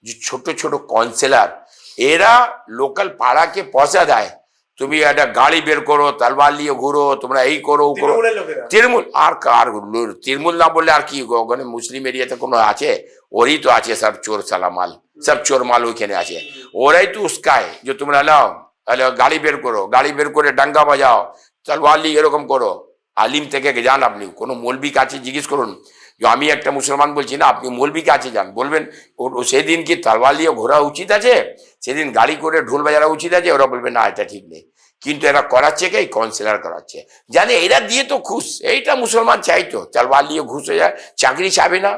যে ছোট ছোট কাউন্সিলর এরা লোকাল পাড়াকে পয়সা দেয়, তুমি একটা গাড়ি বের করো, তলবার নিয়ে ঘুরো, তোমরা এই করো ও করো। তৃণমূল আর কার, তৃণমূল না বললে আর কি, ওখানে মুসলিম এরিয়াতে কোনো আছে? ওরই তো আছে সব চোর সালামাল, সব চোর মাল ওইখানে আছে। ওরাই তো উস্কায় যে তোমরা নাও, তাহলে গাড়ি বের করো, গাড়ি বের করে ডাঙ্গা বাজাও, তলবার নিয়ে এরকম করো। আলিম থেকে যান, আপনি কোনো মৌলবী কাছে জিজ্ঞেস করুন যে আমি একটা মুসলমান বলছি না, আপনি মৌলবী কাছে যান, বলবেন সেদিন কি তলবার নিয়ে ঘোরা উচিত আছে, সেদিন গাড়ি করে ঢোল বাজানো উচিত আছে? ওরা বলবে না, এটা ঠিক নেই। কিন্তু এরা করাচ্ছে কে? কাউন্সিলর করাচ্ছে, জানে এরা দিয়ে তো খুশ। এইটা মুসলমান চাইতো, তলবার নিয়ে ঘুষ হয়ে যায়, চাকরি চাবে না,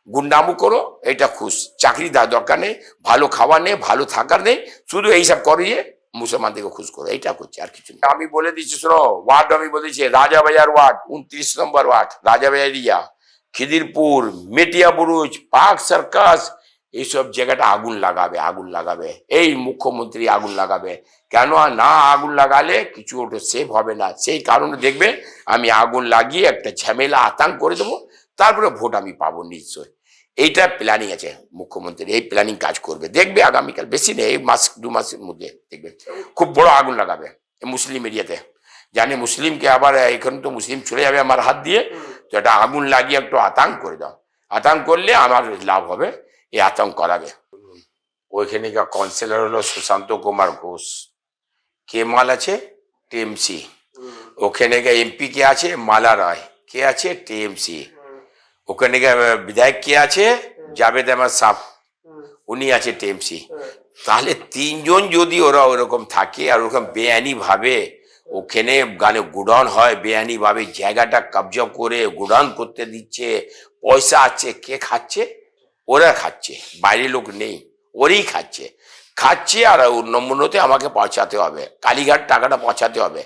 গুন্ডামু করো, এটা খুশ, চাকরি দরকার নেই, ভালো খাবার নেই, ভালো থাকার নেই, শুধু এইসব করিয়ে মুসলমানদেরকে খুশ করো, এইটা করছে, আর কিছু নেই। আমি বলে দিচ্ছি শোনো, ওয়ার্ড আমি বলেছি, রাজাবাজার ওয়ার্ড 29 নম্বর word, Rajabazar area, Khidirpur, মেটিয়া Buruj, park circus, এইসব জায়গাটা আগুন লাগাবে, আগুন লাগাবে, এই মুখ্যমন্ত্রী আগুন লাগাবে। কেন না আগুন লাগালে কিছু ওটা সেভ হবে না, সেই কারণে দেখবে আমি আগুন লাগিয়ে একটা ঝামেলা আতঙ্ক করে দেবো, তারপরে ভোট আমি পাবো নিশ্চয়। এইটা প্ল্যানিং আছে মুখ্যমন্ত্রী, এই প্ল্যানিং কাজ করবে, দেখবে আগামীকাল, বেশি নেই, এই মাস 2 মাসের মধ্যে দেখবে খুব বড় আগুন লাগাবে মুসলিম এরিয়াতে। জানে মুসলিমকে আবার এখানে তো মুসলিম চলে যাবে আমার হাত দিয়ে, তো এটা আগুন লাগিয়ে একটু আতঙ্ক করে দাও, আতঙ্ক করলে আমার লাভ হবে, এই আতঙ্ক করাবে। ওইখানে কাউন্সিলর হলো সুশান্ত কুমার ঘোষ, কে মাল আছে? টিএমসি। ওখানে এমপি কে আছে? মালা রায়, কে আছে? টিএমসি। ওখানে বিধায়ক কে আছে? জাভেদ আহমদ সাফ, উনি আছে টিএমসি। তাহলে 3 জন যদি ওরা ওরকম থাকে আর ওরকম বেআইনি ভাবে ওখানে গানে গোডাউন হয়, বেআইনি ভাবে জায়গাটা কবজা করে গোডাউন করতে দিচ্ছে, পয়সা আছে, কে খাচ্ছে? ওরা খাচ্ছে, বাইরে লোক নেই, ওরই খাচ্ছে, খাচ্ছে। আর নম্বরতে আমাকে পৌঁছাতে হবে, কালীঘাট টাকাটা পৌঁছাতে হবে।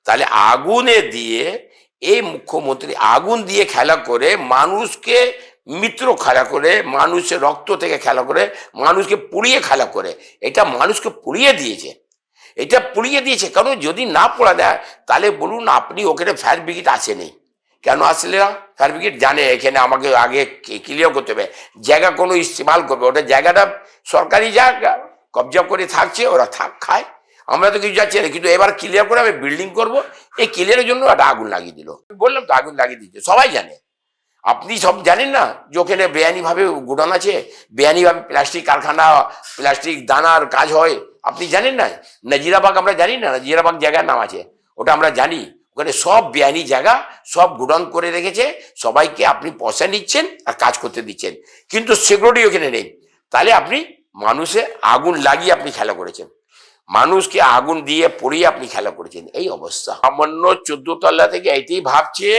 তাহলে আগুনে দিয়ে এই মুখ্যমন্ত্রী আগুন দিয়ে খেলা করে, মানুষকে মিত্র খেলা করে, মানুষের রক্ত থেকে খেলা করে, মানুষকে পুড়িয়ে খেলা করে, এটা মানুষকে পুড়িয়ে দিয়েছে, এটা পুড়িয়ে দিয়েছে। কারণ যদি না পড়া দেয় তাহলে বলুন আপনি, ওখানে ফায়ার ব্রিগেড আসেনি, কেন আসলে না? ফায়ার ব্রিগেড জানে এখানে আমাকে আগে ক্লিয়ার করতে হবে, জায়গা কোনো ইস্তেমাল করবে, ওটা জায়গাটা সরকারি জায়গা, কবজা করে থাকছে, ওরা থাক খায়, আমরা তো কিছু যাচ্ছি না। কিন্তু এবার ক্লিয়ার করে আমি বিল্ডিং করব, এই ক্লিয়ারের জন্য একটা আগুন লাগিয়ে দিল, বললাম তো আগুন লাগিয়ে দিচ্ছে, সবাই জানে। আপনি সব জানেন না যে ওখানে বেআইনি ভাবে গোডাউন আছে, বেআইনি ভাবে প্লাস্টিক কারখানা, প্লাস্টিক দানার কাজ হয়, আপনি জানেন না? নাজিরাবাগ আমরা জানি না, নাজিরাবাগ জায়গার নাম আছে, ওটা আমরা জানি। ওখানে সব বেআইনি জায়গা, সব গোডাউন করে রেখেছে, সবাইকে আপনি পয়সা নিচ্ছেন আর কাজ করতে দিচ্ছেন, কিন্তু সিকিউরিটি ওখানে নেই। তাহলে আপনি মানুষে আগুন লাগিয়ে আপনি খেলা করেছেন, মানুষকে আগুন দিয়ে পড়িয়ে আপনি খেলা করেছেন, এই অবস্থা। সামান্য 14 তলা থেকে এইটাই ভাবছে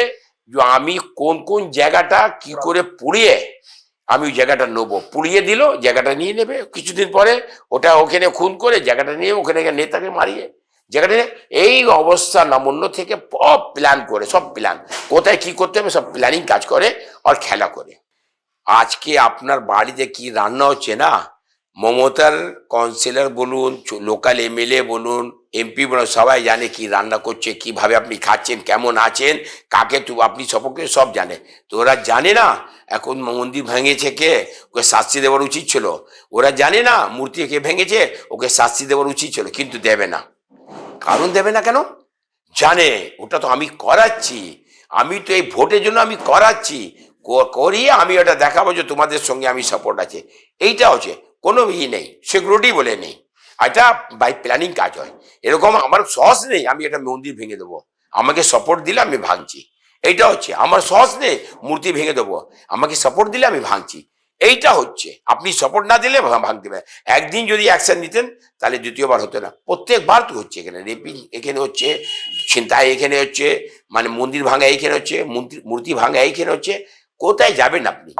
যে আমি কোন কোন জায়গাটা কি করে পুড়িয়ে আমি ওই জায়গাটা নেবো, পুড়িয়ে দিল, জায়গাটা নিয়ে নেবে, কিছুদিন পরে ওটা ওখানে খুন করে জায়গাটা নিয়ে ওখানে নেতাকে মারিয়ে জায়গাটা নিয়ে, এই অবস্থা নামন্য থেকে সব প্ল্যান করে, সব প্ল্যান কোথায় কি করতে হবে সব প্ল্যানিং কাজ করে আর খেলা করে। আজকে আপনার বাড়িতে কি রান্না হচ্ছে না, মমতার কাউন্সিলর বলুন, লোকাল এমএলএ বলুন, এমপি বলুন, সবাই জানে কি রান্না করছে, কিভাবে আপনি খাচ্ছেন, কেমন আছেন, কাকে তো আপনি সবকে সব জানে। তো ওরা জানে না এখন মন্দির ভেঙেছে কে, ওকে শাস্তি দেওয়ার উচিত ছিল। ওরা জানে না মূর্তি কে ভেঙেছে, ওকে শাস্তি দেওয়ার উচিত ছিল, কিন্তু দেবে না। কারণ দেবে না কেন? জানে ওটা তো আমি করাচ্ছি, আমি তো এই ভোটের জন্য আমি করাচ্ছি, করিয়ে আমি ওটা দেখাবো যে তোমাদের সঙ্গে আমি সাপোর্ট আছে। এইটা হচ্ছে কোনো নেই, সিকিউরিটি বলে নেই, এটা বাই প্ল্যানিং কাজ হয়। এরকম আমার সাহস নেই আমি এটা মন্দির ভেঙে দেবো, আমাকে সাপোর্ট দিলে আমি ভাঙছি, এইটা হচ্ছে। আমার সাহস নেই মূর্তি ভেঙে দেবো, আমাকে সাপোর্ট দিলে আমি ভাঙছি, এইটা হচ্ছে। আপনি সাপোর্ট না দিলে ভাঙতে পারে। একদিন যদি অ্যাকশন নিতেন তাহলে দ্বিতীয়বার হতো না, প্রত্যেকবার তো হচ্ছে। এখানে রেপিং এখানে হচ্ছে, ছিনতাই এখানে হচ্ছে, মানে মন্দির ভাঙা এইখানে হচ্ছে, মূর্তি ভাঙা এইখানে হচ্ছে, কোথায় যাবেন আপনি?